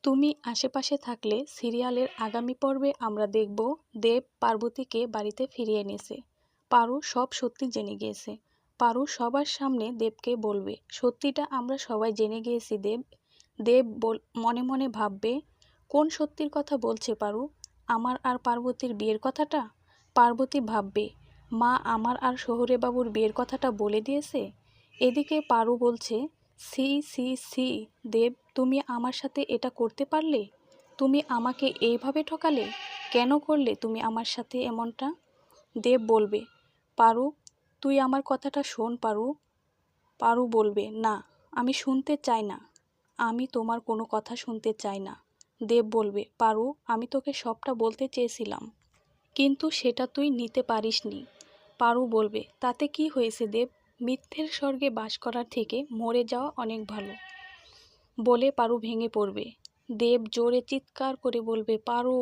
তুমি আশেপাশে থাকলে সিরিয়ালের আগামী পর্বে আমরা দেখব দেব পার্বতীকে বাড়িতে ফিরিয়ে এনেছে। পারু সব সত্যি জেনে গিয়েছে। পারু সবার সামনে দেবকে বলবে, সত্যিটা আমরা সবাই জেনে গিয়েছি দেব। দেব মনে মনে ভাববে, কোন সত্যির কথা বলছে পারু? আমার আর পার্বতীর বিয়ের কথাটা? পার্বতী ভাববে, মা আমার আর শহুরে বাবুর বিয়ের কথাটা বলে দিয়েছে। এদিকে পারু বলছে, সি সি সি দেব, তুমি আমার সাথে এটা করতে পারলে? তুমি আমাকে এইভাবে ঠকালে? কেন করলে তুমি আমার সাথে এমনটা? দেব বলবে, পারু তুই আমার কথাটা শোন পারু। পারু বলবে, না আমি শুনতে চাই না, আমি তোমার কোনো কথা শুনতে চাই না। দেব বলবে, পারু আমি তোকে সবটা বলতে চেয়েছিলাম, কিন্তু সেটা তুই নিতে পারিসনি। পারু বলবে, তাতে কি হয়েছে দেব? মিথ্যের স্বর্গে বাস করার থেকে মরে যাওয়া অনেক ভালো। বলে পারু ভেঙে পড়বে। দেব জোরে চিৎকার করে বলবে, পারু।